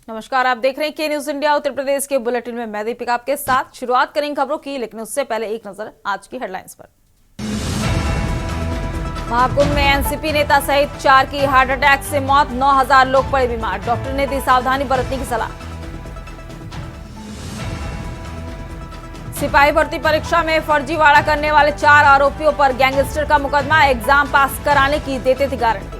नमस्कार, आप देख रहे हैं के न्यूज इंडिया उत्तर प्रदेश के बुलेटिन में मैं दीपिका आपके साथ शुरुआत करेंगे खबरों की, लेकिन उससे पहले एक नजर आज की हेडलाइंस पर। महाकुंभ में एनसीपी नेता सहित 4 की हार्ट अटैक से मौत, 9000 लोग पड़े बीमार, डॉक्टर ने दी सावधानी बरतने की सलाह। सिपाही भर्ती परीक्षा में फर्जीवाड़ा करने वाले 4 आरोपियों पर गैंगस्टर का मुकदमा, एग्जाम पास कराने की देते थे गारंटी।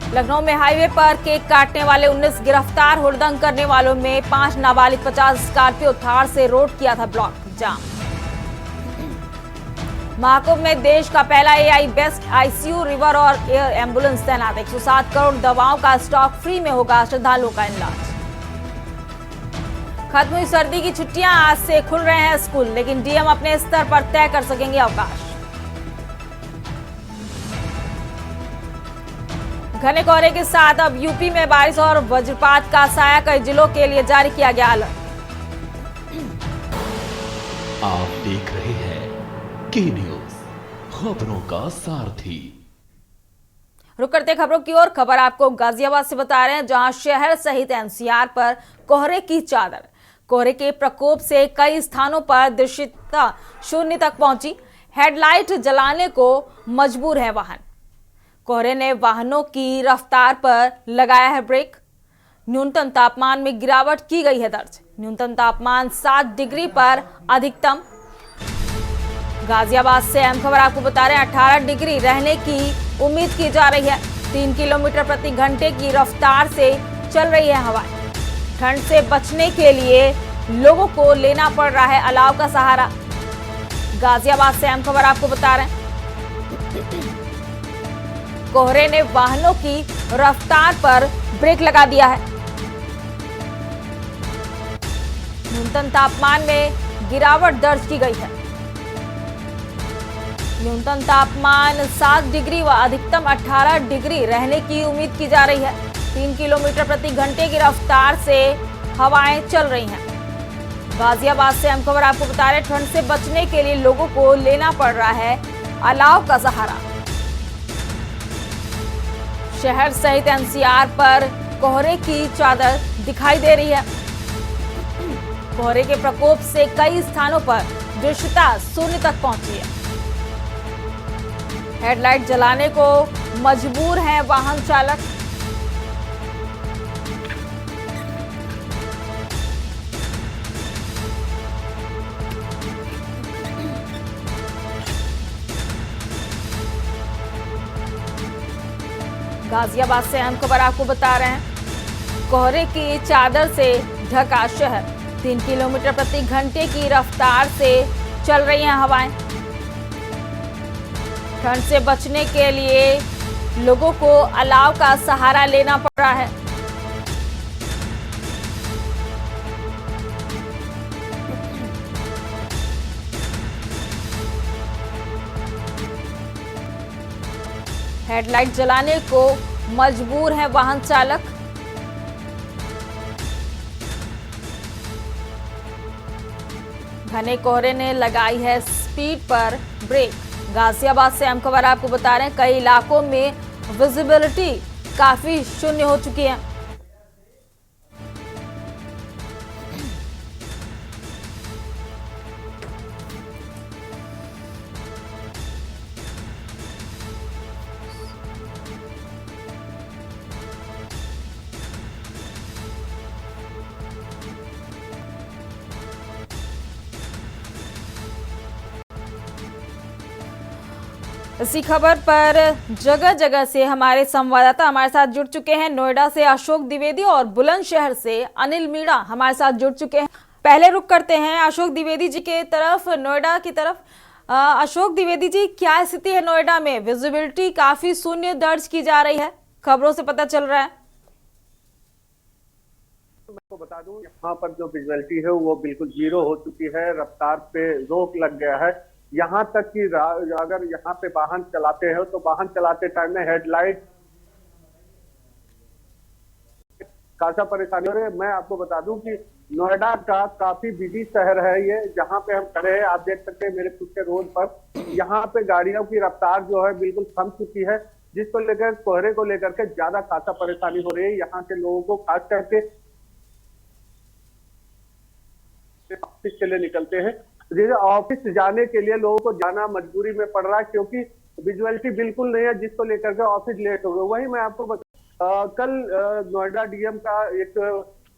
लखनऊ में हाईवे पर केक काटने वाले 19 गिरफ्तार, हुड़दंग करने वालों में 5 नाबालिग, 50 स्कॉर्पियो थार से रोड किया था ब्लॉक जाम। महाकुंभ में देश का पहला एआई बेस्ट आईसीयू, रिवर और एयर एम्बुलेंस तैनात, 107 करोड़ दवाओं का स्टॉक, फ्री में होगा श्रद्धालुओं का इलाज। खत्म हुई सर्दी की छुट्टियां, आज से खुल रहे हैं स्कूल, लेकिन डीएम अपने स्तर पर तय कर सकेंगे अवकाश। घने कोहरे के साथ अब यूपी में बारिश और वज्रपात का साया, कई जिलों के लिए जारी किया गया अलर्ट। आप देख रहे हैं के न्यूज, खबरों का सारथी। रुक करते खबरों की ओर। खबर आपको गाजियाबाद से बता रहे हैं, जहां शहर सहित एनसीआर पर कोहरे की चादर। कोहरे के प्रकोप से कई स्थानों पर दृश्यता शून्य तक पहुंची, हेडलाइट जलाने को मजबूर है वाहन। कोहरे ने वाहनों की रफ्तार पर लगाया है ब्रेक। न्यूनतम तापमान में गिरावट की गई है दर्ज, न्यूनतम तापमान 7 डिग्री पर अधिकतम। गाजियाबाद से अहम खबर आपको बता रहे हैं, 18 डिग्री रहने की उम्मीद की जा रही है। 3 किलोमीटर प्रति घंटे की रफ्तार से चल रही है हवाएं। ठंड से बचने के लिए लोगों को लेना पड़ रहा है अलाव का सहारा। गाजियाबाद से अहम खबर आपको बता रहे हैं, कोहरे ने वाहनों की रफ्तार पर ब्रेक लगा दिया है। न्यूनतम तापमान में गिरावट दर्ज की गई है। न्यूनतम तापमान 7 डिग्री व अधिकतम 18 डिग्री रहने की उम्मीद की जा रही है। 3 किलोमीटर प्रति घंटे की रफ्तार से हवाएं चल रही हैं। गाजियाबाद से हम खबर आपको बता रहे हैं, ठंड से बचने के लिए लोगों को लेना पड़ रहा है अलाव का सहारा। शहर सहित एनसीआर पर कोहरे की चादर दिखाई दे रही है। कोहरे के प्रकोप से कई स्थानों पर दृश्यता शून्य तक पहुंची है। हेडलाइट जलाने को मजबूर हैं वाहन चालक। गाजियाबाद से अहम खबर आपको बता रहे हैं, कोहरे की चादर से ढका शहर। 3 किलोमीटर प्रति घंटे की रफ्तार से चल रही हैं हवाएं। ठंड से बचने के लिए लोगों को अलाव का सहारा लेना पड़ रहा है। हेडलाइट जलाने को मजबूर है वाहन चालक। घने कोहरे ने लगाई है स्पीड पर ब्रेक। गाजियाबाद से अहम खबर आपको बता रहे हैं, कई इलाकों में विजिबिलिटी काफी शून्य हो चुकी है। इसी खबर पर जगह जगह से हमारे संवाददाता हमारे साथ जुड़ चुके हैं। नोएडा से अशोक द्विवेदी और बुलंदशहर से अनिल मीणा हमारे साथ जुड़ चुके हैं। पहले रुक करते हैं अशोक द्विवेदी जी के तरफ, नोएडा की तरफ। अशोक द्विवेदी जी, क्या स्थिति है नोएडा में? विजिबिलिटी काफी शून्य दर्ज की जा रही है, खबरों से पता चल रहा है। मैं आपको बता दूं, यहाँ पर जो विजिबिलिटी है वो बिल्कुल 0 हो चुकी है। रफ्तार पे रोक लग गया है। यहाँ तक कि अगर यहाँ पे वाहन चलाते हो तो वाहन चलाते टाइम में हेडलाइट खासा परेशानी हो रही है। मैं आपको बता दूं कि नोएडा का काफी बिजी शहर है ये, जहाँ पे हम खड़े हैं आप देख सकते हैं मेरे खुद के रोड पर। यहाँ पे गाड़ियों की रफ्तार जो है बिल्कुल थम चुकी है। जिसको लेकर कोहरे को लेकर के ज्यादा खासा परेशानी हो रही है यहाँ के लोगों को, खास करके ऑफिस के लिए निकलते हैं, जैसे ऑफिस जाने के लिए लोगों को जाना मजबूरी में पड़ रहा है क्योंकि विजुअलिटी बिल्कुल नहीं है, जिसको लेकर के ऑफिस लेट हो गए। वही मैं आपको कल नोएडा डीएम का एक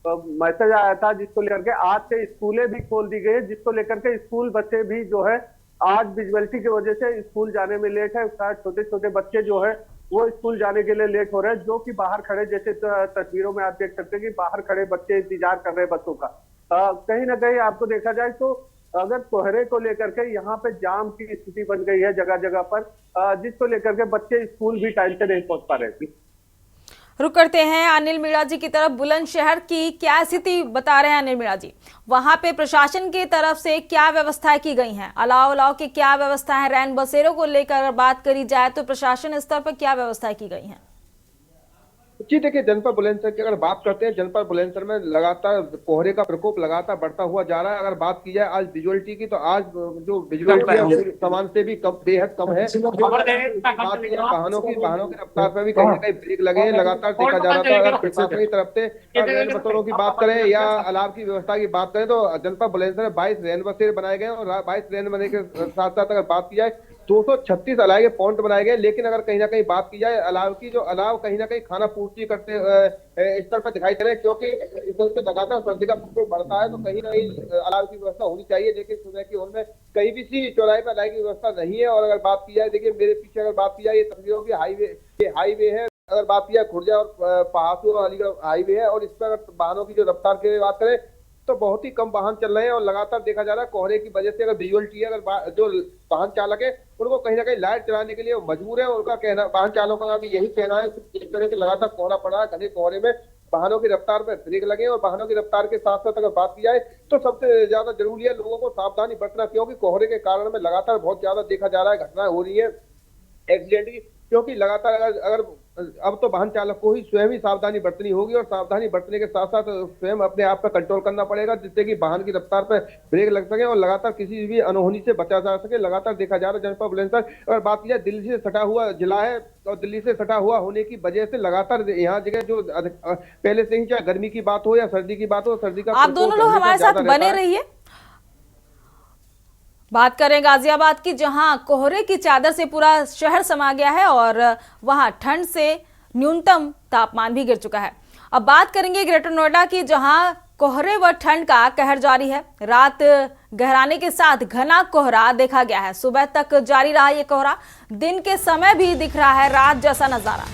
मैसेज आया था जिसको लेकर के आज से स्कूलें भी खोल दी गई, जिसको लेकर के स्कूल बच्चे भी जो है आज विजुअलिटी की वजह से स्कूल जाने में लेट है। छोटे छोटे बच्चे जो है वो स्कूल जाने के लिए लेट हो रहे हैं, जो कि बाहर खड़े, जैसे तस्वीरों में आप देख सकते हैं कि बाहर खड़े बच्चे इंतजार कर रहे हैं बसों का। कहीं ना कहीं आपको देखा जाए तो अगर कोहरे को लेकर के यहाँ पे जाम की स्थिति बन गई है जगह जगह पर, जिसको लेकर के बच्चे स्कूल भी टाइम से नहीं पहुंच पा रहे थे। रुक करते हैं अनिल मीणा जी की तरफ। बुलंदशहर की क्या स्थिति बता रहे हैं अनिल मीणा जी? वहां पे प्रशासन की तरफ से क्या व्यवस्थाएं की गई हैं? अलाव की क्या व्यवस्था है? रैन बसेरों को लेकर अगर बात करी जाए तो प्रशासन स्तर पर क्या व्यवस्थाएं की गई हैं? जी देखिए, जनपद बुलंदशहर की अगर बात करते हैं, जनपद बुलंदशहर में लगातार कोहरे का प्रकोप लगातार बढ़ता हुआ जा रहा है। अगर बात की जाए आज विजुअलिटी की, तो आज जो विजुअलिटी है सामान से भी कम, बेहद कम है। वाहनों की रफ्तार पर भी कहीं ना कहीं ब्रेक लगे हैं, लगातार देखा जा रहा था। अगर प्रशासन की तरफ से रैन बसेरों की बात करें या अलाव की व्यवस्था की बात करें तो जनपद बुलंदशहर में 22 रैन बसेरे बनाए गए और 22 रैन बने के साथ साथ अगर बात की जाए 236 अलाव के पॉइंट बनाए गए। लेकिन अगर कहीं ना कहीं बात की जाए अलाव की, जो अलाव कहीं ना कहीं खाना पूर्ति करते स्तर पर दिखाई दे रहे हैं, क्योंकि इस लगातार सर्दी का प्रकोप बढ़ता है तो कहीं ना कहीं अलाव की व्यवस्था होनी चाहिए। लेकिन सुबह की ओर में कहीं भी सी चौराहे पर अलाव की व्यवस्था नहीं है। और अगर बात की जाए, देखिए मेरे पीछे अगर बात की जाए, ये तस्वीरों की हाईवे है। अगर बात की जाए खुर्जा और पहाड़पुर और अलीगढ़ हाईवे है और इस पर अगर वाहनों की जो रफ्तार की बात करें तो बहुत ही कम वाहन चल रहे हैं। और लगातार देखा जा रहा है कोहरे की वजह से अगर विजुअलिटी है, अगर जो वाहन चालक है उनको कहीं ना कहीं लाइट चलाने के लिए मजबूर है। उनका कहना, वाहन चालकों का भी यही कहना है कि इस तरह से लगातार कोहरा पड़ा है, घने कोहरे में वाहनों की रफ्तार पर ब्रेक लगे। और वाहनों की रफ्तार के साथ साथ अगर बात की जाए तो सबसे ज्यादा जरूरी है लोगों को सावधानी बरतना, क्योंकि कोहरे के कारण में लगातार बहुत ज्यादा देखा जा रहा है घटनाएं हो रही है एक्सीडेंट की। क्योंकि लगातार अगर अब तो वाहन चालक को ही स्वयं ही सावधानी बरतनी होगी और सावधानी बरतने के साथ साथ स्वयं अपने आप पर कंट्रोल करना पड़ेगा, जिससे कि वाहन की रफ्तार पर ब्रेक लग सके और लगातार किसी भी अनहोनी से बचा जा सके। लगातार देखा जा रहा है जनपद बुलंदशहर, अगर बात की जाए दिल्ली से सटा हुआ जिला है और दिल्ली से सटा हुआ होने की वजह से लगातार यहाँ जगह जो पहले से ही चाहे गर्मी की बात हो या सर्दी की बात हो, सर्दी का आप दोनों लोग हमारे साथ बने रहिए। बात करें गाजियाबाद की, जहां कोहरे की चादर से पूरा शहर समा गया है और वहां ठंड से न्यूनतम तापमान भी गिर चुका है। अब बात करेंगे ग्रेटर नोएडा की, जहां कोहरे व ठंड का कहर जारी है। रात गहराने के साथ घना कोहरा देखा गया है। सुबह तक जारी रहा ये कोहरा, दिन के समय भी दिख रहा है रात जैसा नजारा।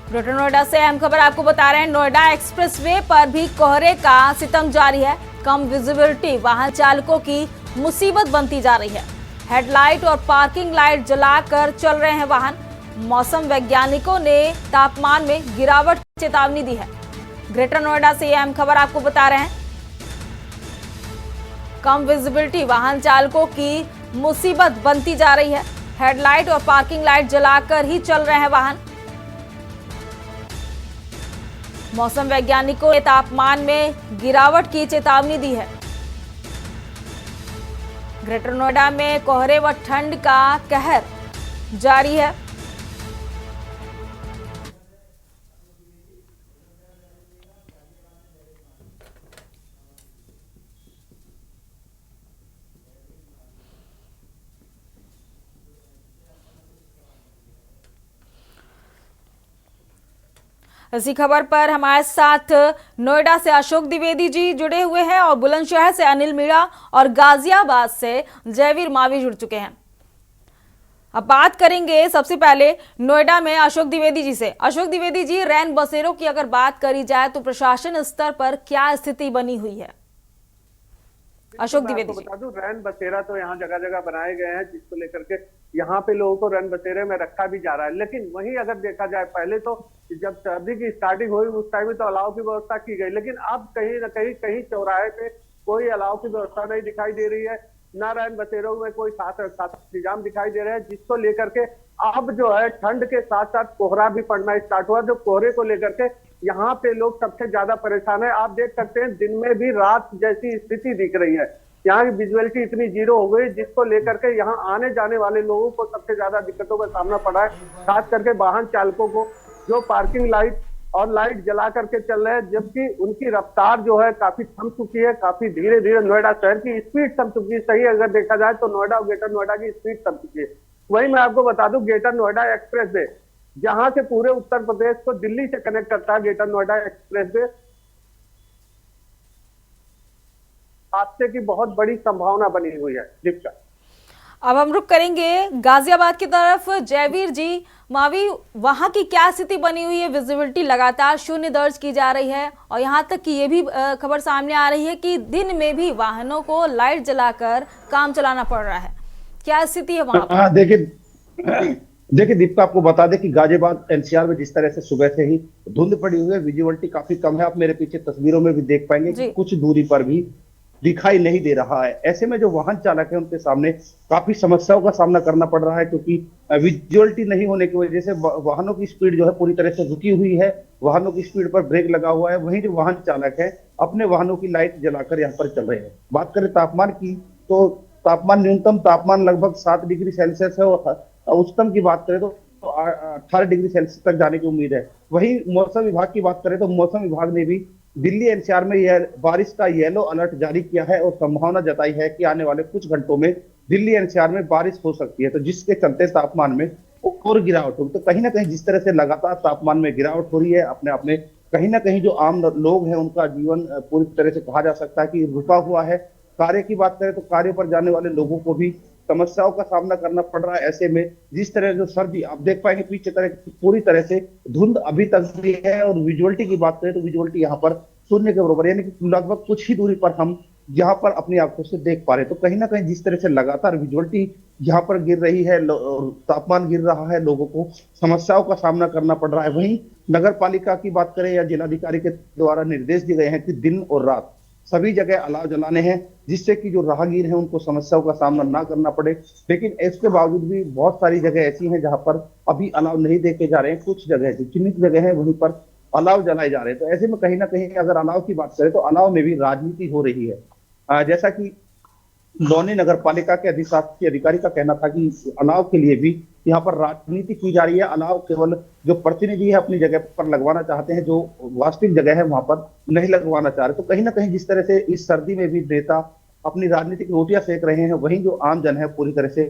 ग्रेटर नोएडा से अहम खबर आपको बता रहे हैं, नोएडा एक्सप्रेसवे पर भी कोहरे का सितम जारी है। कम विजिबिलिटी वाहन चालकों की मुसीबत बनती जा रही है। हेडलाइट और पार्किंग लाइट जलाकर चल रहे हैं वाहन। मौसम वैज्ञानिकों ने तापमान में गिरावट की चेतावनी दी है। ग्रेटर नोएडा से यह अहम खबर आपको बता रहे हैं, कम विजिबिलिटी वाहन चालकों की मुसीबत बनती जा रही है। हेडलाइट और पार्किंग लाइट जलाकर ही चल रहे हैं वाहन। मौसम वैज्ञानिकों ने तापमान में गिरावट की चेतावनी दी है। ग्रेटर नोएडा में कोहरे व ठंड का कहर जारी है। इसी खबर पर हमारे साथ नोएडा से अशोक द्विवेदी जी जुड़े हुए हैं और बुलंदशहर से अनिल मीणा और गाजियाबाद से जयवीर मावी जुड़ चुके हैं। अब बात करेंगे सबसे पहले नोएडा में अशोक द्विवेदी जी से। अशोक द्विवेदी जी, रैन बसेरों की अगर बात करी जाए तो प्रशासन स्तर पर क्या स्थिति बनी हुई है? अशोक द्विवेदी जी, बता दूं, रैन बसेरा तो यहाँ जगह जगह बनाए गए हैं, जिसको लेकर के यहाँ पे लोगों को रैन बसेरे में रखा भी जा रहा है। लेकिन वहीं अगर देखा जाए, पहले तो जब सर्दी की स्टार्टिंग हुई उस टाइम में तो अलाव की व्यवस्था की गई, लेकिन अब कहीं ना कहीं चौराहे पे कोई अलाव की व्यवस्था नहीं दिखाई दे रही है, ना रैन बसेरों में कोई साथ इंतजाम दिखाई दे रहे हैं, जिसको लेकर के अब जो है ठंड के साथ साथ कोहरा भी पड़ना स्टार्ट हुआ। जो कोहरे को लेकर के यहाँ पे लोग सबसे ज्यादा परेशान है। आप देख सकते हैं दिन में भी रात जैसी स्थिति दिख रही है। यहाँ की विजुअलिटी इतनी जीरो हो गई, जिसको लेकर के यहाँ आने जाने वाले लोगों को सबसे ज्यादा दिक्कतों का सामना पड़ा है, खास करके वाहन चालकों को, जो पार्किंग लाइट और लाइट जला करके चल रहे हैं, जबकि उनकी रफ्तार जो है काफी थम चुकी है, काफी धीरे धीरे नोएडा शहर की स्पीड थम चुकी है। सही अगर देखा जाए तो नोएडा और ग्रेटर नोएडा की स्पीड थम चुकी है। वहीं मैं आपको बता दूं, ग्रेटर नोएडा एक्सप्रेस वे, जहां से पूरे उत्तर प्रदेश को दिल्ली से कनेक्ट करता है, ग्रेटर नोएडा एक्सप्रेस वे, हादसे की बहुत बड़ी संभावना बनी हुई है। दीपिका, अब हम रुक करेंगे गाजियाबाद की तरफ। जयवीर जी, मावी, वहां की क्या स्थिति बनी हुई है? विजिबिलिटी लगातार शून्य दर्ज की जा रही है और यहां तक कि ये भी खबर सामने आ रही है कि दिन में भी वाहनों को लाइट जलाकर काम चलाना पड़ रहा है। क्या स्थिति है वहां पर? देखिए दीपिका, आपको बता दें कि गाजियाबाद एनसीआर में जिस तरह से सुबह से ही धुंध पड़ी हुई है, विजुअलिटी काफी कम है। आप मेरे पीछे तस्वीरों में भी देख पाएंगे कि कुछ दूरी पर भी दिखाई नहीं दे रहा है। ऐसे में जो वाहन चालक है उनके सामने काफी समस्याओं का सामना करना पड़ रहा है, क्योंकि विजुअलिटी नहीं होने की वजह से वाहनों की स्पीड जो है पूरी तरह से रुकी हुई है। वाहनों की स्पीड पर ब्रेक लगा हुआ है। वहीं जो वाहन चालक है अपने वाहनों की लाइट जलाकर यहाँ पर चल रहे हैं। बात करें तापमान की, तो तापमान, न्यूनतम तापमान लगभग 7 डिग्री सेल्सियस है और उच्चतम की बात करें तो 18 डिग्री सेल्सियस तक जाने की उम्मीद है। वहीं मौसम विभाग की बात करें तो मौसम विभाग ने भी दिल्ली एनसीआर में यह बारिश का येलो अलर्ट जारी किया है और संभावना जताई है कि आने वाले कुछ घंटों में दिल्ली एनसीआर में बारिश हो सकती है, तो जिसके चलते तापमान में और गिरावट होगी। तो कहीं ना कहीं जिस तरह से लगातार तापमान में गिरावट हो रही है, अपने आप में कहीं ना कहीं जो आम लोग हैं उनका जीवन पूरी तरह से कहा जा सकता है कि रुका हुआ है। कार्य की बात करें तो कार्य पर जाने वाले लोगों को भी समस्याओं का सामना करना पड़ रहा है। ऐसे में जिस तरह जो सर्दी आप देख पाएंगे पीछे तरह पूरी तरह से धुंध अभी तक भी है और विजुअलिटी की बात करें तो विजुअलिटी यहाँ पर शून्य के बराबर, यानी कि लगभग कुछ ही दूरी पर हम यहाँ पर अपनी आंखों से देख पा रहे। तो कहीं ना कहीं जिस तरह से लगातार विजुअलिटी यहाँ पर गिर रही है, तापमान गिर रहा है, लोगों को समस्याओं का सामना करना पड़ रहा है। वहीं नगर पालिका की बात करें या जिलाधिकारी के द्वारा निर्देश दिए गए हैं कि दिन और रात सभी जगह अलाव जलाने हैं, जिससे कि जो राहगीर हैं उनको समस्याओं का सामना ना करना पड़े। लेकिन इसके बावजूद भी बहुत सारी जगह ऐसी हैं जहां पर अभी अलाव नहीं देखे जा रहे हैं। कुछ जगह जो चिन्हित जगह है वहीं पर अलाव जलाए जा रहे हैं। तो ऐसे में कहीं ना कहीं अगर अलाव की बात करें तो अलाव में भी राजनीति हो रही है। जैसा कि लौनी नगर पालिका के अधिकारी का कहना था कि अलाव के लिए भी यहाँ पर राजनीति की जा रही है। अलाव केवल जो प्रतिनिधि है अपनी जगह पर लगवाना चाहते हैं, जो वास्तविक जगह है वहां पर नहीं लगवाना चाह रहे। तो कहीं ना कहीं जिस तरह से इस सर्दी में भी नेता अपनी राजनीतिक रोटियां सेक रहे हैं, वहीं जो आम जन है पूरी तरह से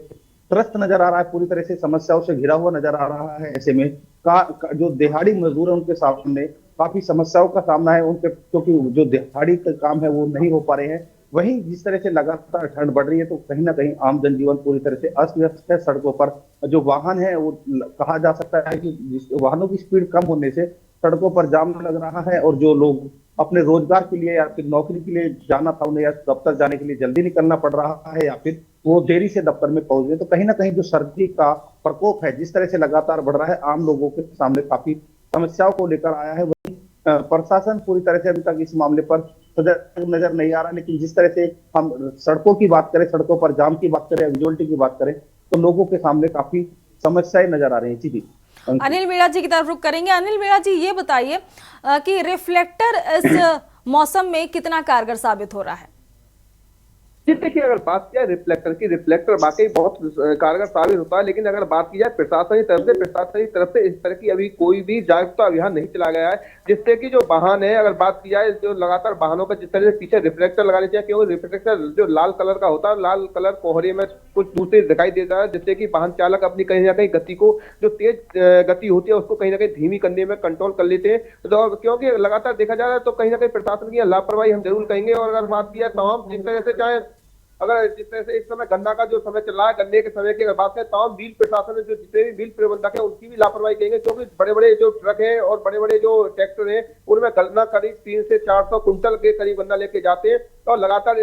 त्रस्त नजर आ रहा है, पूरी तरह से समस्याओं से घिरा हुआ नजर आ रहा है। ऐसे में जो दिहाड़ी मजदूर है उनके सामने काफी समस्याओं का सामना है उनके, क्योंकि जो दिहाड़ी का काम है वो नहीं हो पा रहे हैं। वहीं जिस तरह से लगातार ठंड बढ़ रही है तो कहीं ना कहीं आम जनजीवन पूरी तरह से अस्त व्यस्त है। सड़कों पर जो वाहन है वो कहा जा सकता है कि वाहनों की स्पीड कम होने से सड़कों पर जाम लग रहा है और जो लोग अपने रोजगार के लिए या फिर नौकरी के लिए जाना था उन्हें या दफ्तर जाने के लिए जल्दी निकलना पड़ रहा है या फिर वो देरी से दफ्तर में पहुंच गए। तो कहीं ना कहीं जो सर्दी का प्रकोप है जिस तरह से लगातार बढ़ रहा है, आम लोगों के सामने काफी समस्याओं को लेकर आया है। वहीं प्रशासन पूरी तरह से अभी तक इस मामले पर सजग नजर नहीं आ रहा, लेकिन जिस तरह से हम सड़कों की बात करें, सड़कों पर जाम की बात करें, विजुअलिटी की बात करें तो लोगों के सामने काफी समस्याएं नजर आ रही हैं। जी अनिल मीणा जी की तरफ रुख करेंगे। अनिल मीणा जी, ये बताइए कि रिफ्लेक्टर इस मौसम में कितना कारगर साबित हो रहा है? जी देखिए, अगर बात किया रिफ्लेक्टर की, रिफ्लेक्टर वाकई बहुत कारगर साबित होता है, लेकिन अगर बात की जाए प्रशासन की तरफ से इस तरह की अभी कोई भी जागरूकता अभियान नहीं चला गया है, जिससे कि जो वाहन है, अगर बात की जाए जो लगातार वाहनों का जिस तरह से पीछे रिफ्लेक्टर लगाने चाहिए, क्योंकि रिफ्लेक्टर जो लाल कलर का होता है, लाल कलर कोहरे में कुछ दूसरे दिखाई देता है, जिससे कि वाहन चालक अपनी कहीं ना कहीं गति को, जो तेज गति होती है उसको कहीं ना कहीं धीमी करने में कंट्रोल कर लेते हैं। तो क्योंकि लगातार देखा जा रहा है तो कहीं ना कहीं प्रशासन की लापरवाही हम जरूर कहेंगे। और अगर बात की जाए तमाम जिस तरह से चाहे अगर जिस तरह से इस समय गन्ना का जो समय चल रहा है, गन्ने के समय की अगर बात करें, तमाम व्हील प्रशासन जो जितने भी व्हील प्रबंधक है उनकी भी लापरवाही कहेंगे, क्योंकि बड़े बड़े जो ट्रक हैं और बड़े बड़े जो ट्रैक्टर हैं उनमें गन्ना करीब 300 से 400 कुंटल के करीब गन्ना लेके जाते हैं और लगातार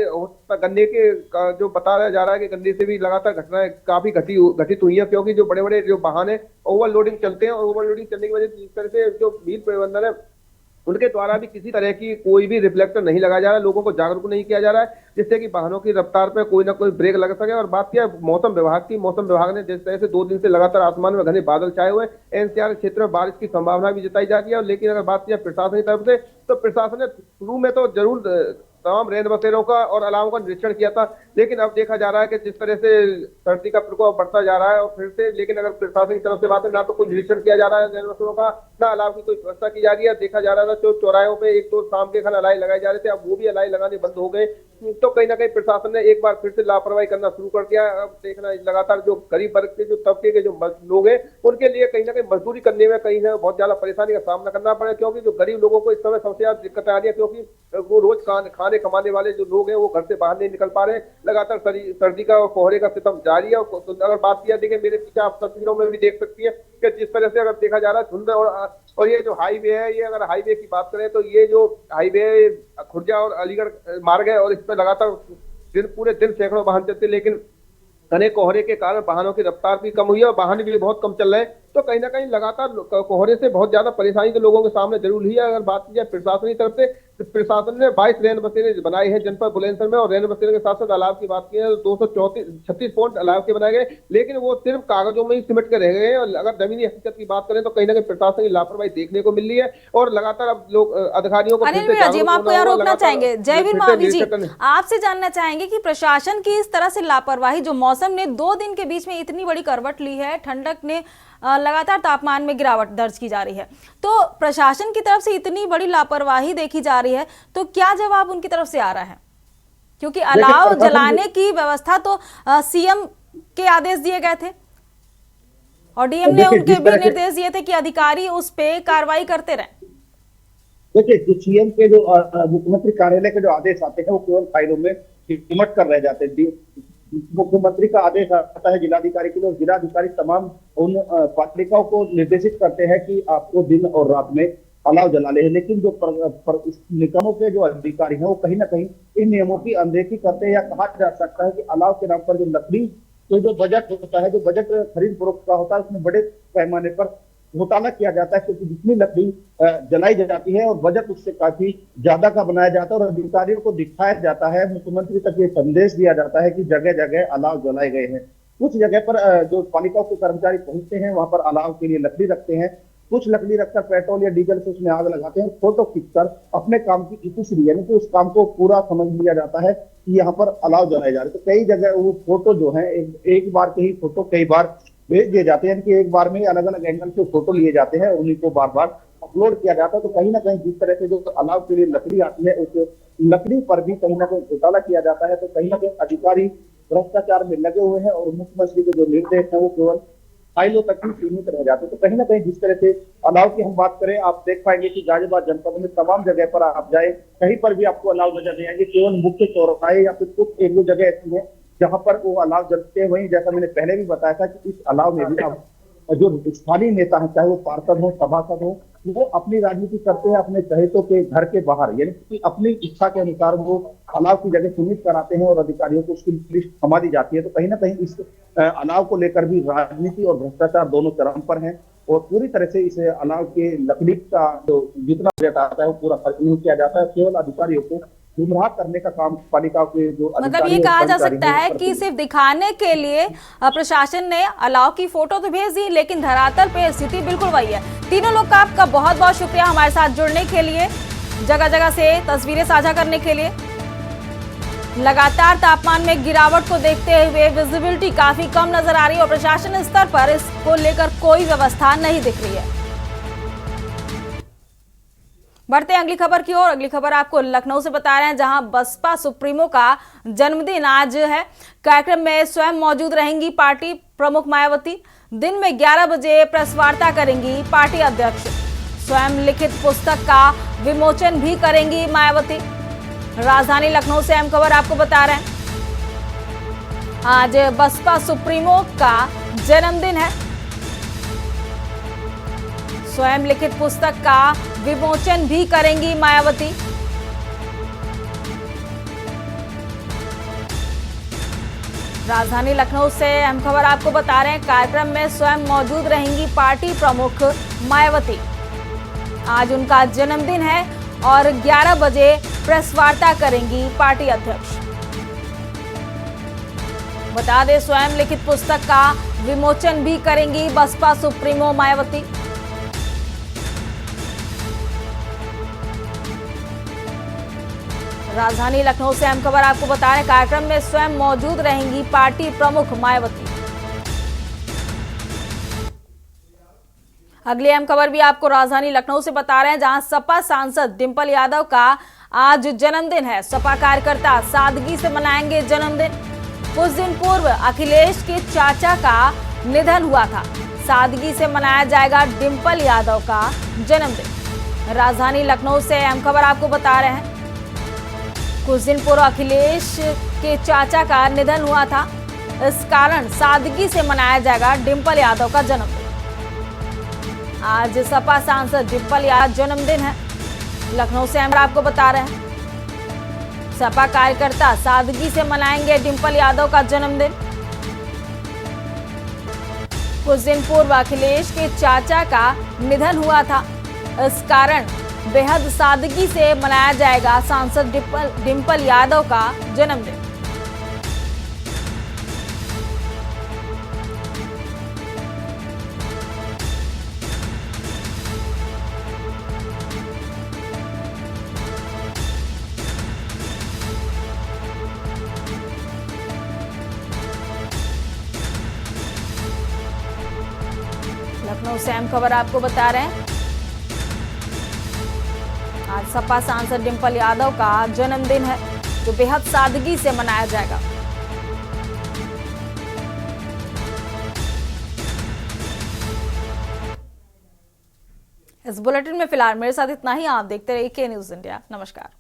गन्ने के जो बताया जा रहा है कि गन्ने से भी लगातार घटनाएं काफी घटित हुई है, क्योंकि जो बड़े बड़े जो वाहन है ओवरलोडिंग चलते हैं और ओवरलोडिंग चलने की वजह से जिस तरह से जो व्हील प्रबंधन है उनके द्वारा भी किसी तरह की कोई भी रिफ्लेक्टर नहीं लगाया जा रहा है, लोगों को जागरूक नहीं किया जा रहा है, जिससे कि वाहनों की रफ्तार पर कोई ना कोई ब्रेक लग सके। और बात किया मौसम विभाग की, मौसम विभाग ने जिस तरह से 2 दिन से लगातार आसमान में घने बादल छाए हुए, एनसीआर क्षेत्र में बारिश की संभावना भी जताई जाती है। लेकिन अगर बात किया प्रशासन की तरफ से तो प्रशासन ने शुरू में तो जरूर तमाम रैन बसेरों का और अलावों का निरीक्षण किया था। लेकिन अब देखा जा रहा है कि जिस तरह से सर्दी का प्रकोप बढ़ता जा रहा है और फिर से, लेकिन अगर प्रशासन की तरफ से बात है, ना तो कोई निरीक्षण किया जा रहा है रैन बसेरों का, ना अलाव की कोई व्यवस्था की जा रही है। देखा जा रहा था जो चौराहों पे एक तो शाम के खाना अलाई लगाए जा रहे थे, अब वो भी अलाई लगाने बंद हो गए। तो कहीं ना कहीं प्रशासन ने एक बार फिर से लापरवाही करना शुरू कर दिया। अब देखना लगातार जो गरीब वर्ग के, जो तबके के जो लोग हैं, उनके लिए कहीं ना कहीं मजदूरी करने में कहीं ना बहुत ज्यादा परेशानी का सामना करना पड़ा, क्योंकि जो गरीब लोगों को इस समय सबसे ज्यादा दिक्कत आ रही है, क्योंकि वो रोज खाने कमाने वाले जो लोग हैं वो घर से बाहर नहीं निकल पा रहे। लगातार सर्दी का और कोहरे का सितम जारी है। तो अगर बात किया, देखिए मेरे पीछे आप तस्वीरों में भी देख सकती है कि जिस तरह से अगर देखा जा रहा है धुंध, और ये जो हाईवे है, ये अगर हाईवे की बात करें तो ये जो हाईवे खुर्जा और अलीगढ़ मार्ग है, और इस पर लगातार पूरे दिन सैकड़ों वाहन चलते, लेकिन घने कोहरे के कारण वाहनों की रफ्तार भी कम हुई है और वाहन भी बहुत कम चल रहे हैं। तो कहीं ना कहीं लगातार कोहरे से बहुत ज्यादा परेशानी तो लोगों के सामने जरूर ही है। अगर बात की जाए प्रशासन की तरफ से, तो प्रशासन ने 22 रैन बसेरे बनाई है जनपद बुलंदशहर में, और रैन बसेरे के साथ साथ अलाव की बात की है तो 236 पॉइंट अलाव के बनाए गए, लेकिन वो सिर्फ कागजों में ही सिमट के रह गए हैं। और अगर जमीनी हकीकत की बात करें तो कहीं ना कहीं प्रशासन की लापरवाही देखने को मिल रही है, और लगातार अब लोग अधिकारियों को आपको यहाँ रोकना चाहेंगे। जयवीर मावी जी, आपसे जानना चाहेंगे कि प्रशासन की इस तरह से लापरवाही, जो मौसम ने 2 दिन के बीच में इतनी बड़ी करवट ली है, ठंडक ने लगातार तापमान में गिरावट दर्ज की जा रही है, तो प्रशासन की तरफ से इतनी बड़ी लापरवाही देखी जा रही है, तो क्या जवाब उनकी तरफ से आ रहा है? क्योंकि अलाव जलाने की व्यवस्था तो सीएम के आदेश दिए गए थे और डीएम ने उनके भी निर्देश दिए थे कि अधिकारी उस पे कार्रवाई करते रहे। देखिए, जो सीएम के जो मुख्यमंत्री कार्यालय के जो आदेश आते हैं वो केवल फाइलों में सिमट कर रह जाते हैं। मुख्यमंत्री का आदेश आता है जिलाधिकारी के लिए, और जिलाधिकारी तमाम उन पालिकाओं को निर्देशित करते हैं कि आपको दिन और रात में अलाव जलाने हैं। लेकिन जो निगमों के जो अधिकारी हैं वो कहीं ना कहीं इन नियमों की अनदेखी करते हैं, या कहा जा सकता है कि अलाव के नाम पर जो लकड़ी के जो बजट होता है, जो बजट खरीद फरोख्त का होता है, उसमें बड़े पैमाने पर घोटाला किया जाता है, क्योंकि जितनी लकड़ी जलाई जाती है और बजट उससे काफी ज्यादा का बनाया जाता है, और अधिकारियों को दिखाया जाता है, मुख्यमंत्री तक ये संदेश दिया जाता है कि जगह जगह अलाव जलाए गए हैं। कुछ जगह पर जो पालिकाओं के कर्मचारी पहुंचते हैं वहां पर अलाव के लिए लकड़ी रखते हैं, कुछ लकड़ी रखकर पेट्रोल या डीजल से उसमें आग लगाते हैं, फोटो खींचकर अपने काम की इतिश्री, यानी कि उस काम को पूरा समझ लिया जाता है कि यहाँ पर अलाव जलाए जा रहे। तो कई जगह वो फोटो जो है एक बार के ही फोटो कई बार भेज दिए जाते हैं, कि एक बार में अलग अलग एंगल से फोटो लिए जाते हैं, उन्हीं को बार बार अपलोड किया जाता है। तो कहीं ना कहीं जिस तरह से जो अलाव के लिए लकड़ी आती है, उस लकड़ी पर भी कहीं ना कहीं घोटाला किया जाता है। तो कहीं ना कहीं अधिकारी भ्रष्टाचार में लगे हुए हैं, और मुख्यमंत्री के जो निर्देश है वो केवल फाइलों तक ही सीमित रह जाते। तो कहीं ना कहीं जिस तरह से अलाव की हम बात करें, आप देख पाएंगे कि गाजियाबाद जनपद में तमाम जगह पर आप जाए, कहीं पर भी आपको अलाव नजर नहीं आएंगे, केवल मुख्य चौराहे या फिर कुछ एक दो जगह ऐसी है जहां पर वो अलाव जलते हैं। वहीं जैसा मैंने पहले भी बताया था कि इस अलाव में भी जो स्थानीय नेता है, चाहे वो पार्षद हो, सभासद हो, वो अपनी राजनीति करते हैं अपने चहेतों के घर के बाहर, यानी कि अपनी इच्छा के अनुसार वो अलाव की जगह चिन्हित कराते हैं और अधिकारियों को उसकी लिस्ट थमा दी जाती है। तो कहीं ना कहीं इस अलाव को लेकर भी राजनीति और भ्रष्टाचार दोनों चरम पर हैं, और पूरी तरह से इस अलाव के लकड़ी का जो जितना बजट आता है वो पूरा खर्च नहीं किया जाता है, केवल अधिकारियों को गुमराह करने का काम पालिका के जो मतलब ये कहा जा सकता है कि सिर्फ दिखाने के लिए प्रशासन ने अलाव की फोटो तो भेज दी, लेकिन धरातल पे स्थिति बिल्कुल वही है। तीनों लोग का आपका बहुत बहुत शुक्रिया हमारे साथ जुड़ने के लिए, जगह जगह से तस्वीरें साझा करने के लिए। लगातार तापमान में गिरावट को देखते हुए विजिबिलिटी काफी कम नजर आ रही है और प्रशासन स्तर पर इसको लेकर कोई व्यवस्था नहीं दिख रही है। बढ़ते हैं अगली खबर की ओर। अगली खबर आपको लखनऊ से बता रहे हैं, जहां बसपा सुप्रीमो का जन्मदिन आज है। कार्यक्रम में स्वयं मौजूद रहेंगी पार्टी प्रमुख मायावती। दिन में 11 बजे प्रेस वार्ता करेंगी पार्टी अध्यक्ष। स्वयं लिखित पुस्तक का विमोचन भी करेंगी मायावती। राजधानी लखनऊ से अहम खबर आपको बता रहे हैं, आज बसपा सुप्रीमो का जन्मदिन है। स्वयं लिखित पुस्तक का विमोचन भी करेंगी मायावती। राजधानी लखनऊ से अहम खबर आपको बता रहे हैं, कार्यक्रम में स्वयं मौजूद रहेंगी पार्टी प्रमुख मायावती। आज उनका जन्मदिन है और 11 बजे प्रेस वार्ता करेंगी पार्टी अध्यक्ष। बता दें, स्वयं लिखित पुस्तक का विमोचन भी करेंगी बसपा सुप्रीमो मायावती। राजधानी लखनऊ से अहम खबर आपको बता रहे, कार्यक्रम में स्वयं मौजूद रहेंगी पार्टी प्रमुख मायावती। अगली अहम खबर भी आपको राजधानी लखनऊ से बता रहे हैं, जहां सपा सांसद डिंपल यादव का आज जन्मदिन है। सपा कार्यकर्ता सादगी से मनाएंगे जन्मदिन। कुछ दिन पूर्व अखिलेश के चाचा का निधन हुआ था। सादगी से मनाया जाएगा डिंपल यादव का जन्मदिन। राजधानी लखनऊ से अहम खबर आपको बता रहे हैं, कुछ दिन पूर्व अखिलेश के चाचा का निधन हुआ था, इस कारण सादगी से मनाया जाएगा डिंपल यादव का जन्मदिन। आज सपा सांसद डिंपल यादव जन्मदिन है। लखनऊ से हम आपको बता रहे हैं, सपा कार्यकर्ता सादगी से मनाएंगे डिंपल यादव का जन्मदिन। कुछ दिन पूर्व अखिलेश के चाचा का निधन हुआ था, इस कारण बेहद सादगी से मनाया जाएगा सांसद डिंपल यादव का जन्मदिन। लखनऊ से अहम खबर आपको बता रहे हैं, आज सपा सांसद डिंपल यादव का जन्मदिन है, जो बेहद सादगी से मनाया जाएगा। इस बुलेटिन में फिलहाल मेरे साथ इतना ही। आप देखते रहिए के न्यूज़ इंडिया। नमस्कार।